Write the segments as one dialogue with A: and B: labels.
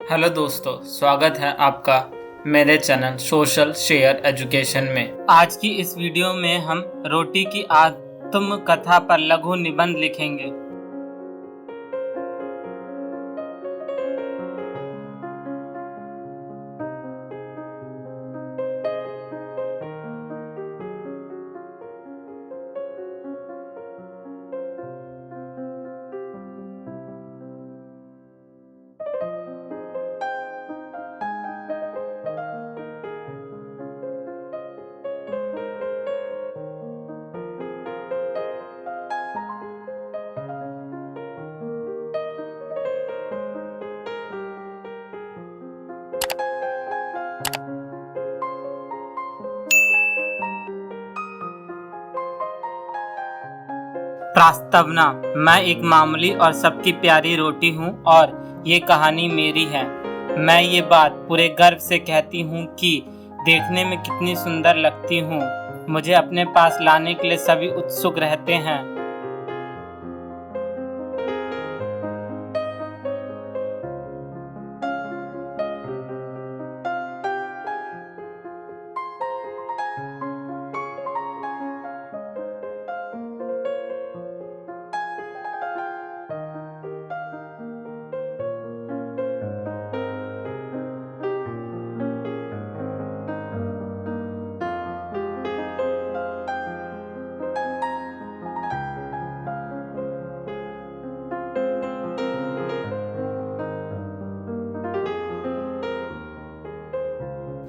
A: Hello दोस्तों, स्वागत है आपका मेरे चैनल सोशल शेयर एजुकेशन में। आज की इस वीडियो में हम रोटी की आत्मकथा पर लघु निबंध लिखेंगे। प्रस्तावना। मैं एक मामूली और सबकी प्यारी रोटी हूँ और ये कहानी मेरी है। मैं ये बात पूरे गर्व से कहती हूँ कि देखने में कितनी सुंदर लगती हूँ। मुझे अपने पास लाने के लिए सभी उत्सुक रहते हैं।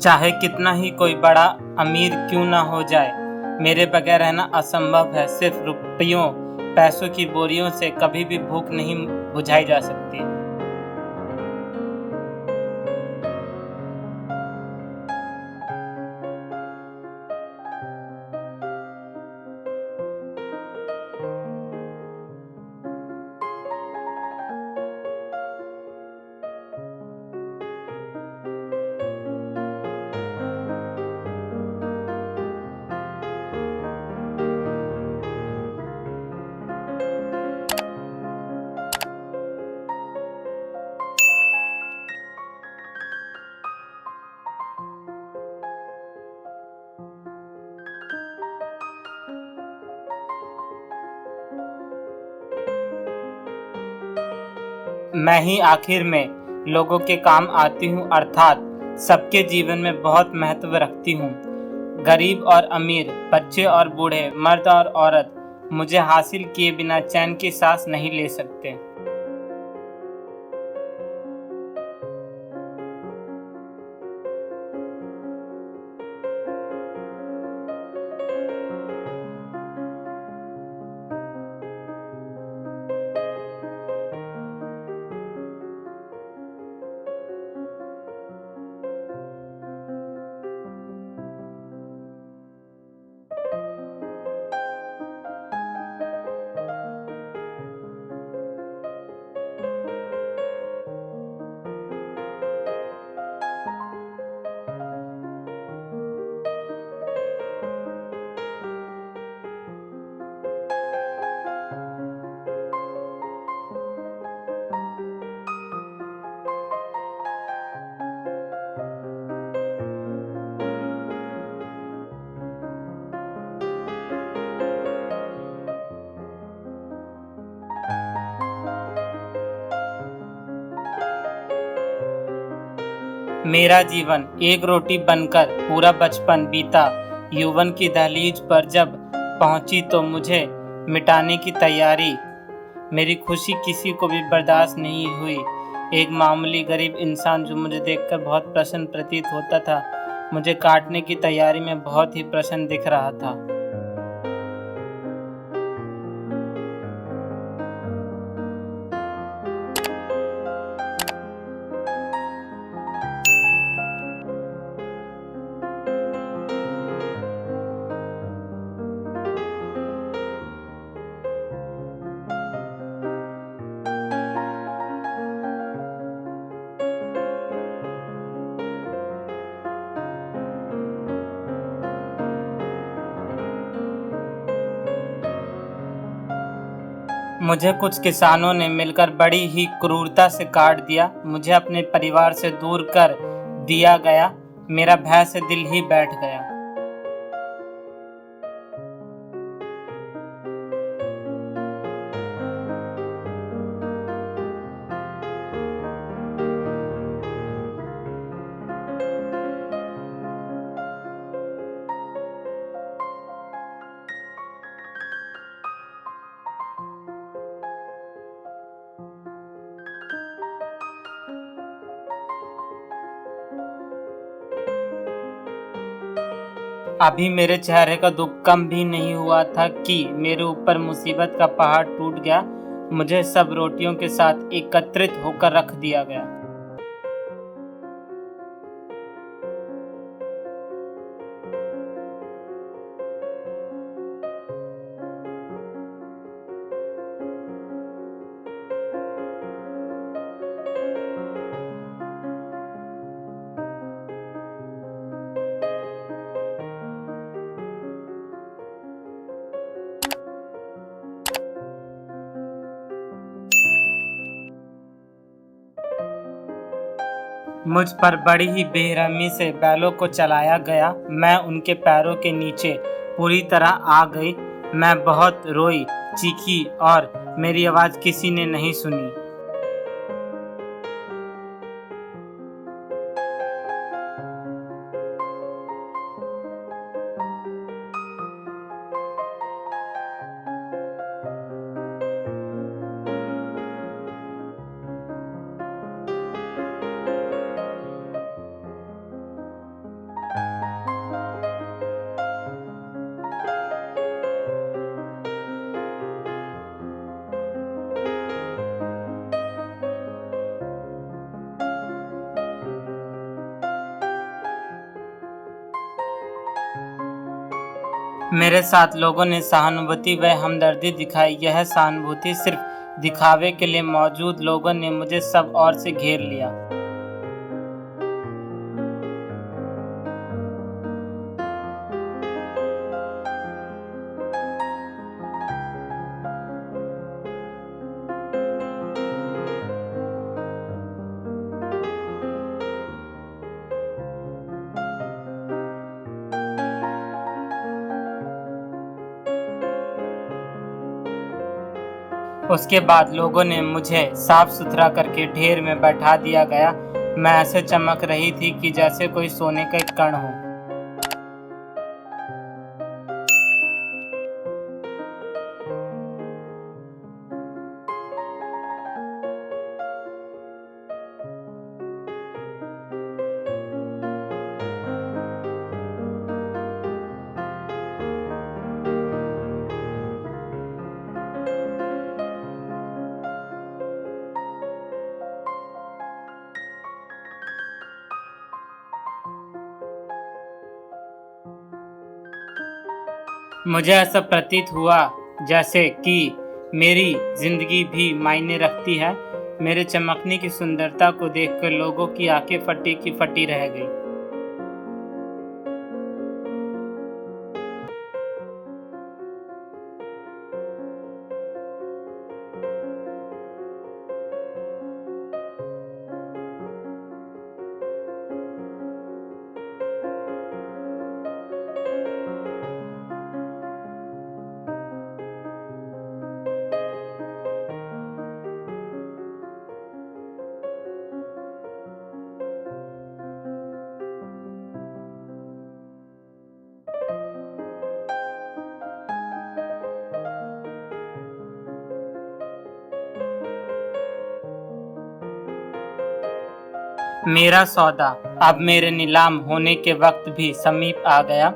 A: चाहे कितना ही कोई बड़ा अमीर क्यों ना हो जाए, मेरे बगैर रहना असंभव है। सिर्फ रुपयों पैसों की बोरियों से कभी भी भूख नहीं बुझाई जा सकती। मैं ही आखिर में लोगों के काम आती हूँ, अर्थात सबके जीवन में बहुत महत्व रखती हूँ। गरीब और अमीर, बच्चे और बूढ़े, मर्द और औरत मुझे हासिल किए बिना चैन की सांस नहीं ले सकते। मेरा जीवन एक रोटी बनकर पूरा बचपन बीता। यौवन की दहलीज पर जब पहुंची तो मुझे मिटाने की तैयारी। मेरी खुशी किसी को भी बर्दाश्त नहीं हुई। एक मामूली गरीब इंसान जो मुझे देखकर बहुत प्रसन्न प्रतीत होता था, मुझे काटने की तैयारी में बहुत ही प्रसन्न दिख रहा था। मुझे कुछ किसानों ने मिलकर बड़ी ही क्रूरता से काट दिया। मुझे अपने परिवार से दूर कर दिया गया। मेरा भय से दिल ही बैठ गया। अभी मेरे चेहरे का दुख कम भी नहीं हुआ था कि मेरे ऊपर मुसीबत का पहाड़ टूट गया। मुझे सब रोटियों के साथ एकत्रित होकर रख दिया गया। मुझ पर बड़ी ही बेरहमी से बैलों को चलाया गया। मैं उनके पैरों के नीचे पूरी तरह आ गई। मैं बहुत रोई, चीखी और मेरी आवाज़ किसी ने नहीं सुनी। मेरे साथ लोगों ने सहानुभूति व हमदर्दी दिखाई। यह सहानुभूति सिर्फ दिखावे के लिए मौजूद लोगों ने मुझे सब ओर से घेर लिया। उसके बाद लोगों ने मुझे साफ सुथरा करके ढेर में बैठा दिया गया। मैं ऐसे चमक रही थी कि जैसे कोई सोने का एक कण हो। मुझे ऐसा प्रतीत हुआ जैसे कि मेरी जिंदगी भी मायने रखती है। मेरे चमकने की सुंदरता को देखकर लोगों की आंखें फटी की फटी रह गई। मेरा सौदा अब मेरे नीलाम होने के वक्त भी समीप आ गया।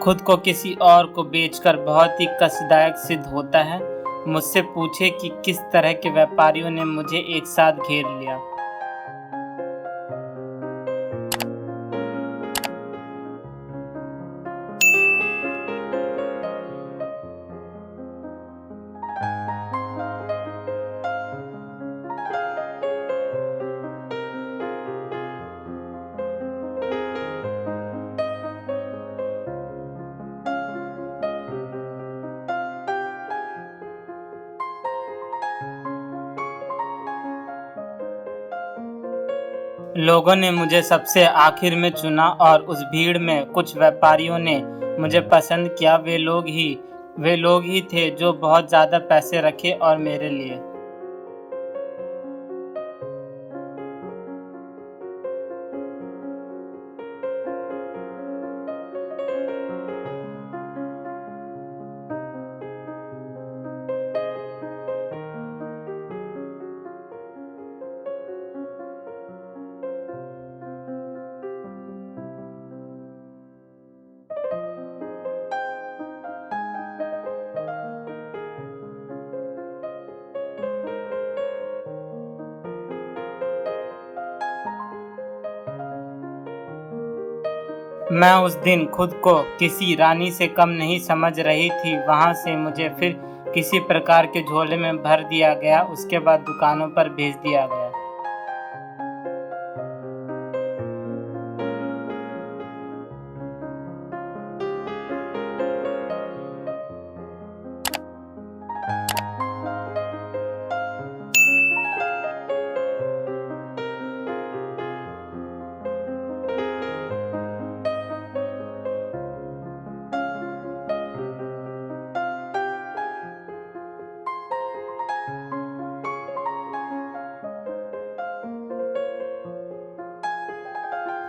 A: खुद को किसी और को बेचकर बहुत ही कष्टदायक सिद्ध होता है। मुझसे पूछे कि किस तरह के व्यापारियों ने मुझे एक साथ घेर लिया। लोगों ने मुझे सबसे आखिर में चुना और उस भीड़ में कुछ व्यापारियों ने मुझे पसंद किया। वे लोग ही थे जो बहुत ज़्यादा पैसे रखे और मेरे लिए। मैं उस दिन खुद को किसी रानी से कम नहीं समझ रही थी। वहाँ से मुझे फिर किसी प्रकार के झोले में भर दिया गया। उसके बाद दुकानों पर भेज दिया गया।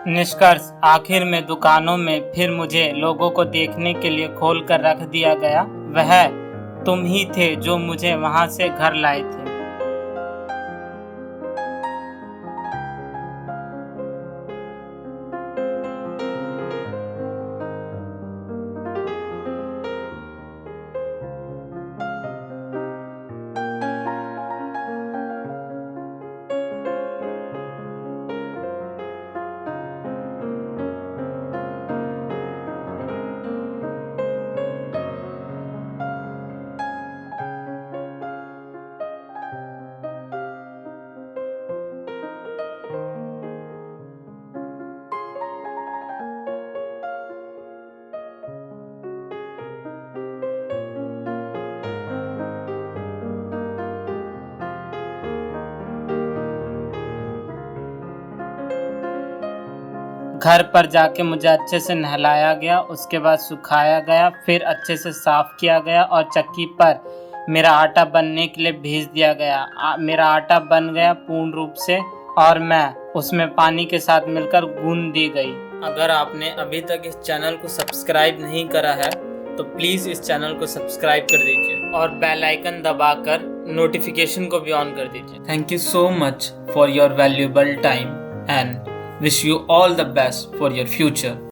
A: निष्कर्ष, आखिर में दुकानों में फिर मुझे लोगों को देखने के लिए खोल कर रख दिया गया। वह तुम ही थे जो मुझे वहां से घर लाए थे। घर पर जाके मुझे अच्छे से नहलाया गया, उसके बाद सुखाया गया, फिर अच्छे से साफ किया गया और चक्की पर मेरा आटा बनने के लिए भेज दिया गया। मेरा आटा बन गया पूर्ण रूप से और मैं उसमें पानी के साथ मिलकर गूंद दी गई। अगर आपने अभी तक इस चैनल को सब्सक्राइब नहीं करा है तो प्लीज़ इस चैनल को सब्सक्राइब कर दीजिए और बेल आइकन दबाकर नोटिफिकेशन को भी ऑन कर दीजिए। Thank you so much for your valuable time and wish you all the best for your future.